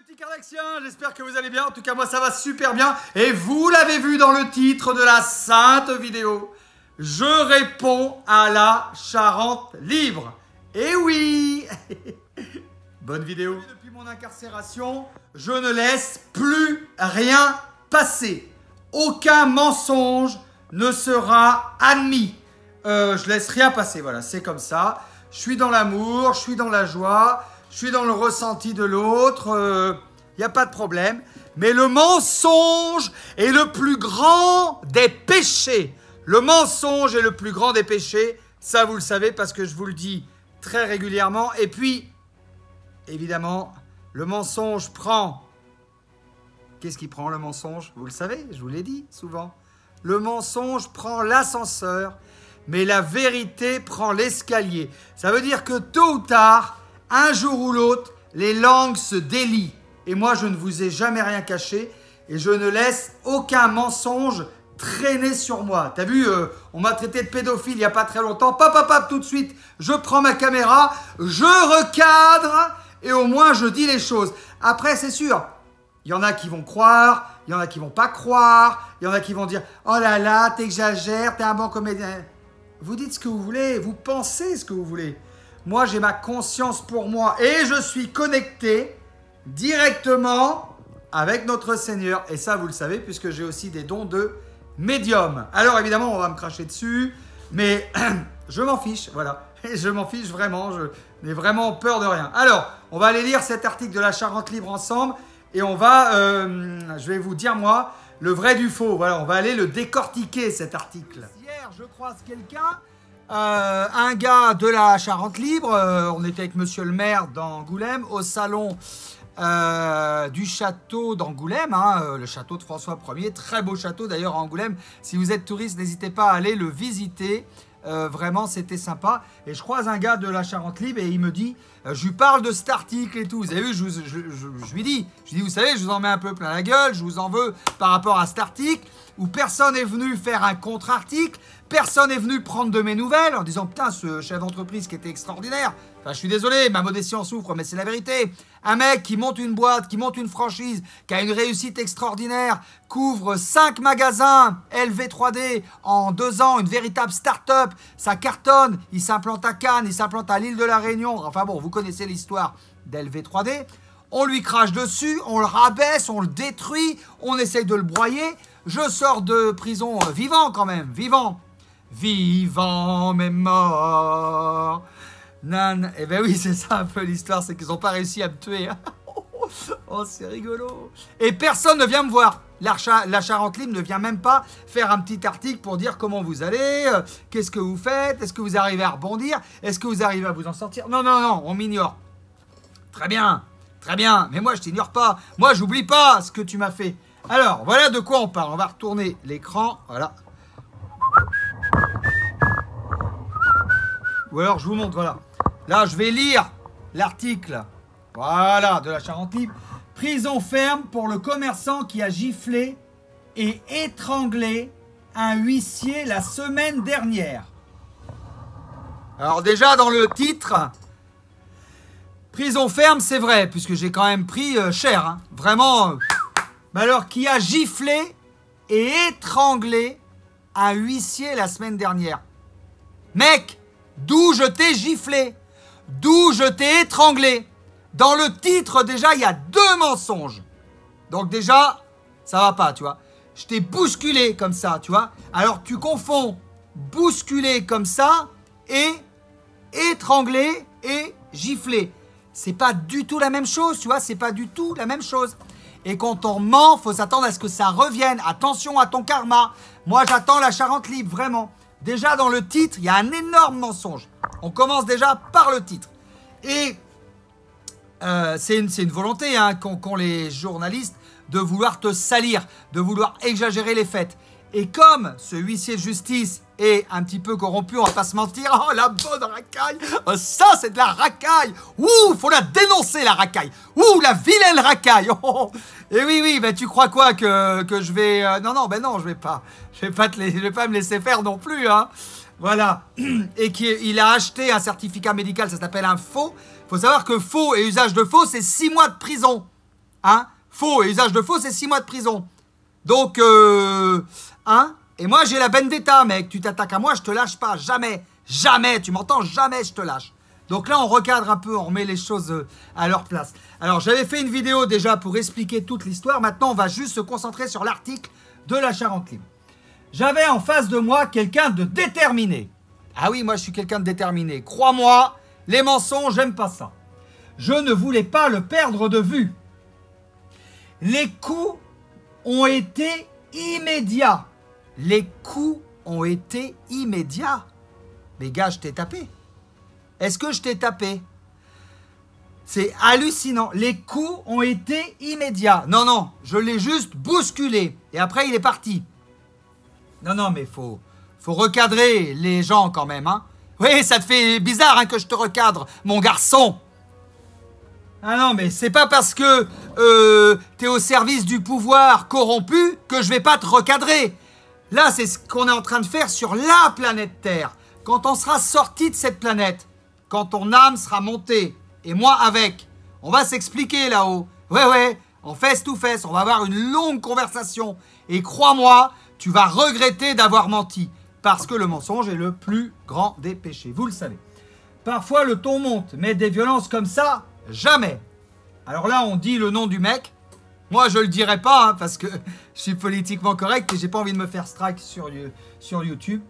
les petits Cardaxiens, j'espère que vous allez bien. En tout cas, moi, ça va super bien. Et vous l'avez vu dans le titre de la sainte vidéo. Je réponds à la Charente libre. Et oui. Bonne vidéo. Depuis mon incarcération, je ne laisse plus rien passer. Aucun mensonge ne sera admis. Je laisse rien passer, voilà, c'est comme ça. Je suis dans l'amour, je suis dans la joie, je suis dans le ressenti de l'autre. Il n'y a pas de problème. Mais le mensonge est le plus grand des péchés. Le mensonge est le plus grand des péchés. Ça, vous le savez parce que je vous le dis très régulièrement. Et puis, évidemment, le mensonge prend... Qu'est-ce qui prend le mensonge? Vous le savez, je vous l'ai dit souvent. Le mensonge prend l'ascenseur, mais la vérité prend l'escalier. Ça veut dire que tôt ou tard, un jour ou l'autre, les langues se délient. Et moi, je ne vous ai jamais rien caché et je ne laisse aucun mensonge traîner sur moi. T'as vu, on m'a traité de pédophile il n'y a pas très longtemps. Pap, tout de suite, je prends ma caméra, je recadre et au moins je dis les choses. Après, c'est sûr, il y en a qui vont croire, il y en a qui vont pas croire, il y en a qui vont dire « Oh là là, t'exagères, t'es un bon comédien. » Vous dites ce que vous voulez, vous pensez ce que vous voulez. Moi, j'ai ma conscience pour moi et je suis connecté directement avec notre Seigneur. Et ça, vous le savez, puisque j'ai aussi des dons de médium. Alors, évidemment, on va me cracher dessus, mais je m'en fiche, voilà. Et je m'en fiche vraiment, je n'ai vraiment peur de rien. Alors, on va aller lire cet article de la Charente libre ensemble et on va, je vais vous dire, moi, le vrai du faux. Voilà, on va aller le décortiquer, cet article. Hier, je croise quelqu'un, un gars de la Charente libre. On était avec monsieur le maire d'Angoulême, au salon du château d'Angoulême, hein, le château de François Ier. Très beau château d'ailleurs à Angoulême. Si vous êtes touriste, n'hésitez pas à aller le visiter. Vraiment, c'était sympa. Et je croise un gars de la Charente libre et il me dit, je lui parle de cet article et tout. Vous avez vu, je lui dis, vous savez, je vous en mets un peu plein la gueule, je vous en veux par rapport à cet article où personne n'est venu faire un contre-article, personne n'est venu prendre de mes nouvelles en disant, putain, ce chef d'entreprise qui était extraordinaire. Enfin, je suis désolé, ma modestie en souffre, mais c'est la vérité. Un mec qui monte une boîte, qui monte une franchise, qui a une réussite extraordinaire, couvre 5 magasins LV3D en 2 ans, une véritable start-up, ça cartonne, il s'implante à Cannes, il s'implante à l'île de la Réunion. Enfin bon, vous connaissez l'histoire d'LV3D. On lui crache dessus, on le rabaisse, on le détruit, on essaye de le broyer. Je sors de prison vivant quand même, vivant. Vivant mais mort. Nan. Eh ben oui, c'est ça un peu l'histoire, c'est qu'ils n'ont pas réussi à me tuer. Oh, c'est rigolo. Et personne ne vient me voir. La Charente libre ne vient même pas faire un petit article pour dire comment vous allez, qu'est-ce que vous faites, est-ce que vous arrivez à rebondir, est-ce que vous arrivez à vous en sortir. Non, non, non, on m'ignore. Très bien, mais moi je t'ignore pas. Moi j'oublie pas ce que tu m'as fait. Alors, voilà de quoi on parle. On va retourner l'écran, voilà. Ou alors je vous montre, voilà. Là, je vais lire l'article, voilà, de la Charente libre. Prison ferme pour le commerçant qui a giflé et étranglé un huissier la semaine dernière. Alors déjà, dans le titre, prison ferme, c'est vrai, puisque j'ai quand même pris cher, hein, vraiment. Mais alors, qui a giflé et étranglé un huissier la semaine dernière? Mec, d'où je t'ai giflé? D'où je t'ai étranglé? Dans le titre, déjà, il y a 2 mensonges. Donc déjà, ça va pas, tu vois. Je t'ai bousculé comme ça, tu vois. Alors, tu confonds bousculer comme ça et étrangler et gifler. C'est pas du tout la même chose, tu vois. C'est pas du tout la même chose. Et quand on ment, faut s'attendre à ce que ça revienne. Attention à ton karma. Moi, j'attends la Charente libre, vraiment. Déjà, dans le titre, il y a un énorme mensonge. On commence déjà par le titre. Et c'est une volonté qu'ont les journalistes de vouloir te salir, de vouloir exagérer les faits. Et comme ce huissier de justice est un petit peu corrompu, on va pas se mentir, oh la bonne racaille, ça c'est de la racaille, ouh, faut la dénoncer la racaille, ouh, la vilaine racaille, oh. Et oui, ben tu crois quoi que je vais, non, ben non, je vais pas me laisser faire non plus, hein. Voilà, et qu'il a acheté un certificat médical, ça s'appelle un faux. Il faut savoir que faux et usage de faux, c'est 6 mois de prison. Hein? Faux, et usage de faux, c'est 6 mois de prison. Donc, hein? Et moi, j'ai la vendetta, mec. Tu t'attaques à moi, je te lâche pas. Jamais. Jamais. Tu m'entends? Jamais je te lâche. Donc là, on recadre un peu, on remet les choses à leur place. Alors, j'avais fait une vidéo déjà pour expliquer toute l'histoire. Maintenant, on va juste se concentrer sur l'article de la Charente Libre. J'avais en face de moi quelqu'un de déterminé. Ah oui, moi, je suis quelqu'un de déterminé. Crois-moi, les mensonges, j'aime pas ça. Je ne voulais pas le perdre de vue. Les coups ont été immédiats. Les coups ont été immédiats. Mais gars, je t'ai tapé. Est-ce que je t'ai tapé? C'est hallucinant. Les coups ont été immédiats. Non, non, je l'ai juste bousculé. Et après, il est parti. Non, non, mais faut recadrer les gens quand même. Hein. Oui, ça te fait bizarre hein, que je te recadre, mon garçon. Ah non, mais c'est pas parce que t'es au service du pouvoir corrompu que je vais pas te recadrer. Là, c'est ce qu'on est en train de faire sur la planète Terre. Quand on sera sorti de cette planète, quand ton âme sera montée, et moi avec, on va s'expliquer là-haut. Ouais, en face to face, on va avoir une longue conversation. Et crois-moi, tu vas regretter d'avoir menti. Parce que le mensonge est le plus grand des péchés. Vous le savez. Parfois, le ton monte, mais des violences comme ça, jamais. Alors là, on dit le nom du mec. Moi, je le dirai pas, hein, parce que je suis politiquement correct et j'ai pas envie de me faire strike sur YouTube.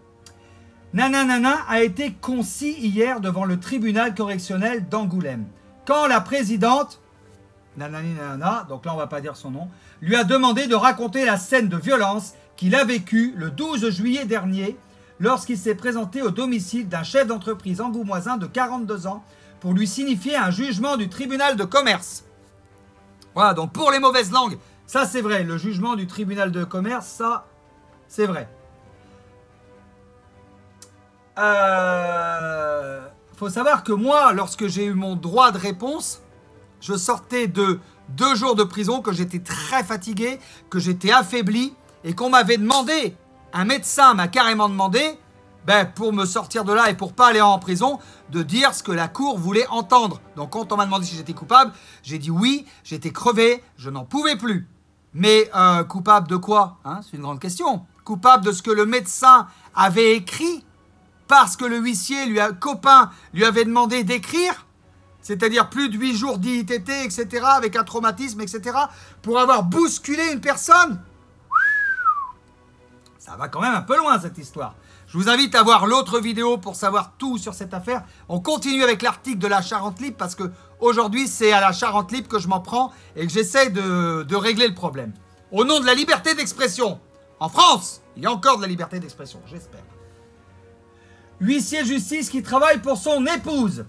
Nananana a été concis hier devant le tribunal correctionnel d'Angoulême. Quand la présidente, nanana, donc là on va pas dire son nom, lui a demandé de raconter la scène de violence qu'il a vécue le 12 juillet dernier lorsqu'il s'est présenté au domicile d'un chef d'entreprise angoumoisin de 42 ans pour lui signifier un jugement du tribunal de commerce. Voilà, donc pour les mauvaises langues, ça c'est vrai, le jugement du tribunal de commerce, ça c'est vrai. Faut savoir que moi, lorsque j'ai eu mon droit de réponse, je sortais de 2 jours de prison, que j'étais très fatigué, que j'étais affaibli, et qu'on m'avait demandé, un médecin m'a carrément demandé, pour me sortir de là et pour pas aller en prison, de dire ce que la cour voulait entendre. Donc quand on m'a demandé si j'étais coupable, j'ai dit oui, j'étais crevé, je n'en pouvais plus. Mais coupable de quoi hein? C'est une grande question. Coupable de ce que le médecin avait écrit parce que le huissier, copain, lui avait demandé d'écrire, c'est-à-dire plus de 8 jours d'ITT, etc., avec un traumatisme, etc., pour avoir bousculé une personne. Ça va quand même un peu loin, cette histoire. Je vous invite à voir l'autre vidéo pour savoir tout sur cette affaire. On continue avec l'article de la Charente Libre, parce qu'aujourd'hui, c'est à la Charente Libre que je m'en prends et que j'essaie de régler le problème. Au nom de la liberté d'expression. En France, il y a encore de la liberté d'expression, j'espère. Huissier de justice qui travaille pour son épouse.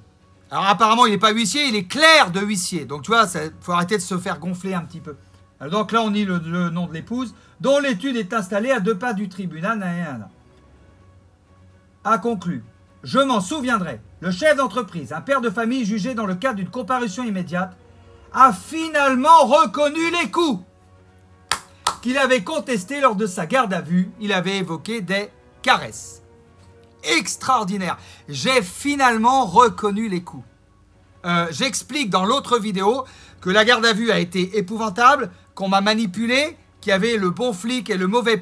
Alors apparemment, il n'est pas huissier, il est clerc de huissier. Donc tu vois, il faut arrêter de se faire gonfler un petit peu. Alors, donc là, on lit le nom de l'épouse, dont l'étude est installée à 2 pas du tribunal. A conclu. Je m'en souviendrai. Le chef d'entreprise, un père de famille jugé dans le cadre d'une comparution immédiate, a finalement reconnu les coups qu'il avait contestés lors de sa garde à vue. Il avait évoqué des caresses. Extraordinaire. J'ai finalement reconnu les coups. J'explique dans l'autre vidéo que la garde à vue a été épouvantable, qu'on m'a manipulé, qu'il y avait le bon flic et le mauvais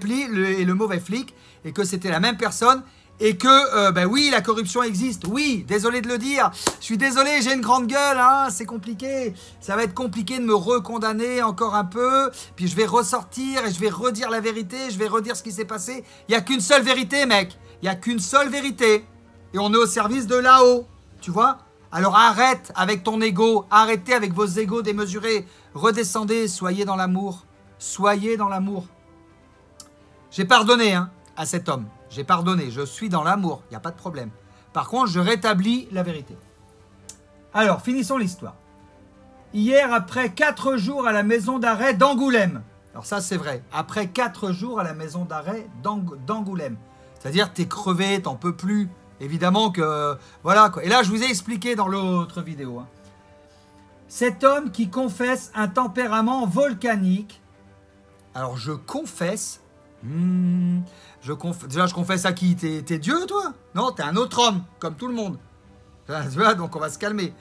flic, et que c'était la même personne, et que, oui, la corruption existe. Oui, désolé de le dire. Je suis désolé, j'ai une grande gueule, hein, c'est compliqué. Ça va être compliqué de me recondamner encore un peu, puis je vais ressortir et je vais redire la vérité, je vais redire ce qui s'est passé. Il n'y a qu'une seule vérité, mec. Il n'y a qu'une seule vérité. Et on est au service de là-haut. Tu vois? Alors arrête avec ton ego. Arrêtez avec vos égos démesurés. Redescendez. Soyez dans l'amour. Soyez dans l'amour. J'ai pardonné à cet homme. J'ai pardonné. Je suis dans l'amour. Il n'y a pas de problème. Par contre, je rétablis la vérité. Alors, finissons l'histoire. Hier, après 4 jours à la maison d'arrêt d'Angoulême. Alors ça, c'est vrai. Après 4 jours à la maison d'arrêt d'Angoulême. C'est-à-dire, t'es crevé, t'en peux plus. Évidemment que... Voilà, quoi. Et là, je vous ai expliqué dans l'autre vidéo. Cet homme qui confesse un tempérament volcanique. Alors, je confesse... Déjà, je confesse à qui? T'es Dieu, toi? Non, t'es un autre homme, comme tout le monde. Tu vois, donc on va se calmer.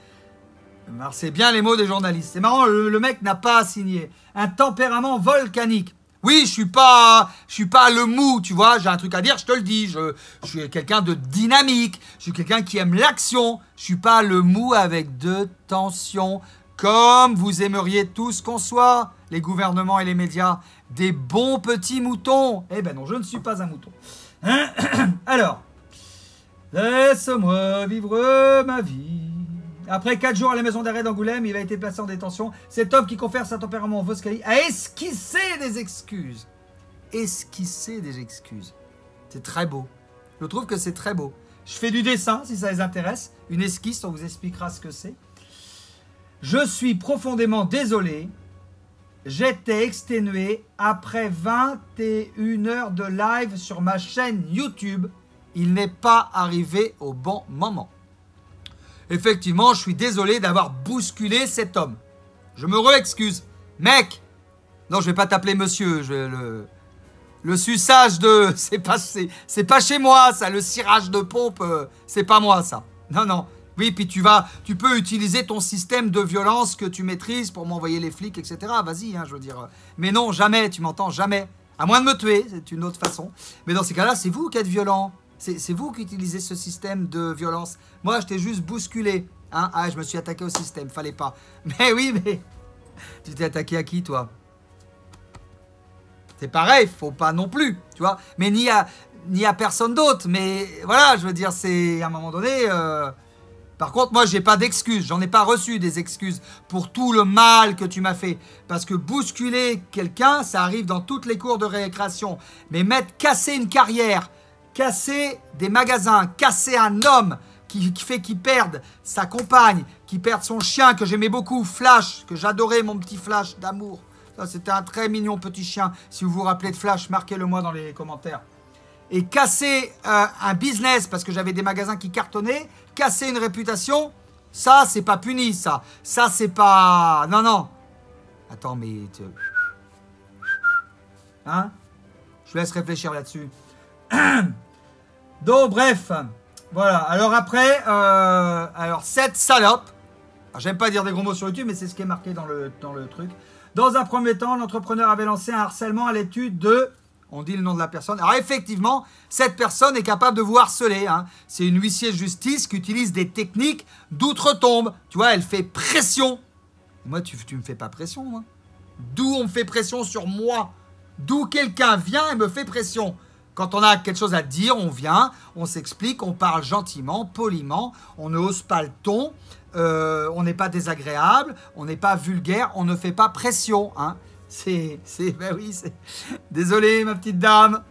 C'est bien les mots des journalistes. C'est marrant, le mec n'a pas signé. Un tempérament volcanique. Oui, je suis pas le mou, tu vois. J'ai un truc à dire, je te le dis. Je suis quelqu'un de dynamique. Je suis quelqu'un qui aime l'action. Je suis pas le mou avec de tension. Comme vous aimeriez tous qu'on soit, les gouvernements et les médias, des bons petits moutons. Eh ben non, je ne suis pas un mouton. Alors, laisse-moi vivre ma vie. Après 4 jours à la maison d'arrêt d'Angoulême, il a été placé en détention. Cet homme qui confère sa tempérament Voscali a esquissé des excuses. Esquisser des excuses. C'est très beau. Je trouve que c'est très beau. Je fais du dessin si ça les intéresse. Une esquisse, on vous expliquera ce que c'est. Je suis profondément désolé. J'étais exténué après 21 heures de live sur ma chaîne YouTube. Il n'est pas arrivé au bon moment. Effectivement, je suis désolé d'avoir bousculé cet homme. Je me re-excuse. Mec! Non, je vais pas t'appeler monsieur. Le suçage de... C'est pas chez moi, ça. Le cirage de pompe, c'est pas moi, ça. Non, non. Oui, puis tu peux utiliser ton système de violence que tu maîtrises pour m'envoyer les flics, etc. Vas-y, hein, je veux dire. Mais non, jamais, tu m'entends, jamais. À moins de me tuer, c'est une autre façon. Mais dans ces cas-là, c'est vous qui êtes violent. C'est vous qui utilisez ce système de violence. Moi, je t'ai juste bousculé. Hein? Ah, je me suis attaqué au système, fallait pas. Mais oui, mais... Tu t'es attaqué à qui, toi? C'est pareil, faut pas non plus, tu vois. Mais ni à personne d'autre. Mais voilà, je veux dire, c'est... À un moment donné... Par contre, moi, j'ai pas d'excuses. J'en ai pas reçu des excuses pour tout le mal que tu m'as fait. Parce que bousculer quelqu'un, ça arrive dans toutes les cours de récréation. Mais casser une carrière... Casser des magasins, casser un homme qui fait qu'il perde sa compagne, qui perd son chien que j'aimais beaucoup, Flash, que j'adorais, mon petit Flash d'amour. C'était un très mignon petit chien. Si vous vous rappelez de Flash, marquez-le moi dans les commentaires. Et casser un business, parce que j'avais des magasins qui cartonnaient, casser une réputation, ça, c'est pas puni, ça. Ça, c'est pas... Non, non. Attends, mais... Hein? Je vous laisse réfléchir là-dessus. Donc bref, voilà. Alors après, cette salope, j'aime pas dire des gros mots sur YouTube, mais c'est ce qui est marqué dans le truc. Dans un premier temps, l'entrepreneur avait lancé un harcèlement à l'étude de... On dit le nom de la personne. Alors effectivement, cette personne est capable de vous harceler. Hein. C'est une huissier de justice qui utilise des techniques d'outre-tombe. Tu vois, elle fait pression. Moi, tu me fais pas pression, moi. D'où on me fait pression sur moi? D'où quelqu'un vient et me fait pression? Quand on a quelque chose à dire, on vient, on s'explique, on parle gentiment, poliment, on ne hausse pas le ton, on n'est pas désagréable, on n'est pas vulgaire, on ne fait pas pression. Hein. Ben oui, c'est... Désolé, ma petite dame.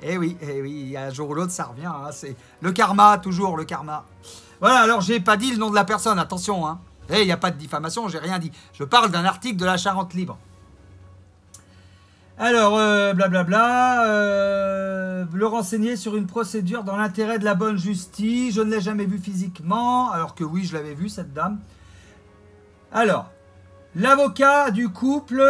Eh oui, un jour ou l'autre, ça revient. Hein. C'est le karma, toujours le karma. Voilà, alors j'ai pas dit le nom de la personne, attention. Hein. Il n'y a pas de diffamation, j'ai rien dit. Je parle d'un article de la Charente Libre. Alors, le renseigner sur une procédure dans l'intérêt de la bonne justice. Je ne l'ai jamais vu physiquement, alors que oui, je l'avais vu, cette dame. Alors, l'avocat du couple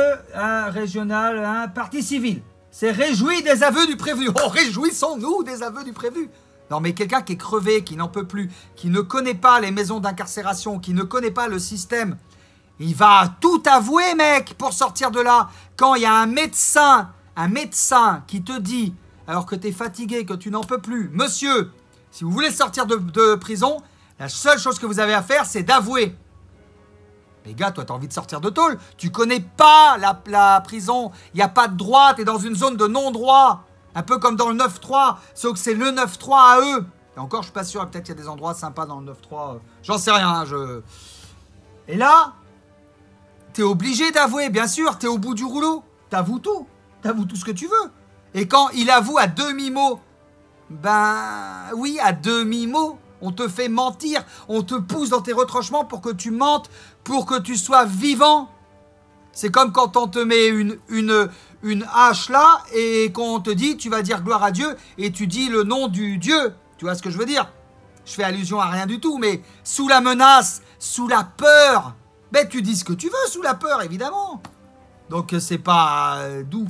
régional, partie civile, s'est réjoui des aveux du prévenu. Oh, réjouissons-nous des aveux du prévenu. Non, mais quelqu'un qui est crevé, qui n'en peut plus, qui ne connaît pas les maisons d'incarcération, qui ne connaît pas le système... Il va tout avouer, mec, pour sortir de là. Quand il y a un médecin qui te dit, alors que tu es fatigué, que tu n'en peux plus, monsieur, si vous voulez sortir de prison, la seule chose que vous avez à faire, c'est d'avouer. Les gars, toi, tu as envie de sortir de tôle. Tu connais pas la prison. Il n'y a pas de droit, tu es dans une zone de non-droit. Un peu comme dans le 9-3, sauf que c'est le 9-3 à eux. Et encore, je suis pas sûr, peut-être qu'il y a des endroits sympas dans le 9-3. J'en sais rien. Et là... T'es obligé d'avouer, bien sûr, t'es au bout du rouleau. T'avoues tout ce que tu veux. Et quand il avoue à demi-mot, ben oui, à demi-mot, on te fait mentir, on te pousse dans tes retranchements pour que tu mentes, pour que tu sois vivant. C'est comme quand on te met une hache là et qu'on te dit, tu vas dire gloire à Dieu et tu dis le nom du Dieu. Tu vois ce que je veux dire? Je fais allusion à rien du tout, mais sous la menace, sous la peur... Ben, tu dis ce que tu veux sous la peur, évidemment. Donc, c'est pas doux.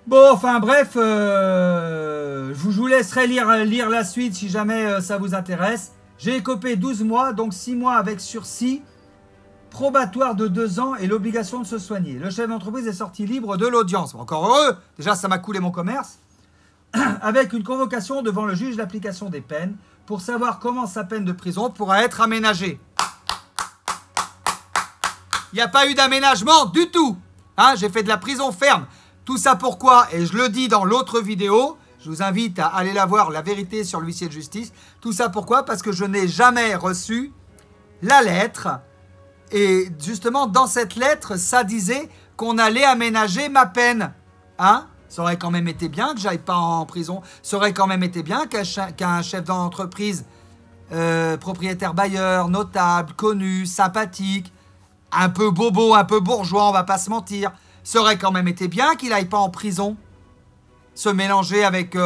Bon, enfin, bref, je vous laisserai lire la suite si jamais ça vous intéresse. J'ai écopé 12 mois, donc 6 mois avec sursis, probatoire de 2 ans et l'obligation de se soigner. Le chef d'entreprise est sorti libre de l'audience. Encore heureux, déjà ça m'a coulé mon commerce. Avec une convocation devant le juge d'application des peines pour savoir comment sa peine de prison pourra être aménagée. Il n'y a pas eu d'aménagement du tout. Hein, j'ai fait de la prison ferme. Tout ça pourquoi? Et je le dis dans l'autre vidéo, je vous invite à aller la voir, la vérité sur l'huissier de justice. Tout ça pourquoi? Parce que je n'ai jamais reçu la lettre. Et justement, dans cette lettre, ça disait qu'on allait aménager ma peine. Hein? Ça aurait quand même été bien que j'aille pas en prison. Ça aurait quand même été bien qu'un chef d'entreprise, propriétaire bailleur, notable, connu, sympathique, un peu bobo, un peu bourgeois, on va pas se mentir. Ça aurait quand même été bien qu'il aille pas en prison. Se mélanger avec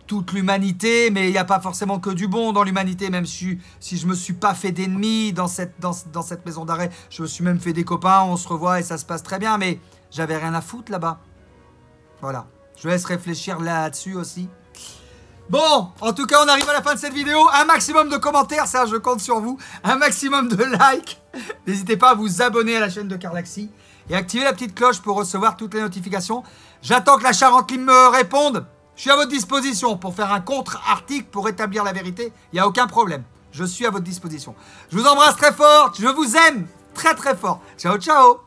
toute l'humanité, mais il n'y a pas forcément que du bon dans l'humanité, même si je me suis pas fait d'ennemis dans cette maison d'arrêt. Je me suis même fait des copains, on se revoit et ça se passe très bien, mais j'avais rien à foutre là-bas. Voilà, je laisse réfléchir là-dessus aussi. Bon, en tout cas, on arrive à la fin de cette vidéo. Un maximum de commentaires, ça, je compte sur vous. Un maximum de likes. N'hésitez pas à vous abonner à la chaîne de Carlaxi et activer la petite cloche pour recevoir toutes les notifications. J'attends que la Charente Libre me réponde. Je suis à votre disposition pour faire un contre-article pour établir la vérité. Il n'y a aucun problème. Je suis à votre disposition. Je vous embrasse très fort. Je vous aime très très fort. Ciao, ciao.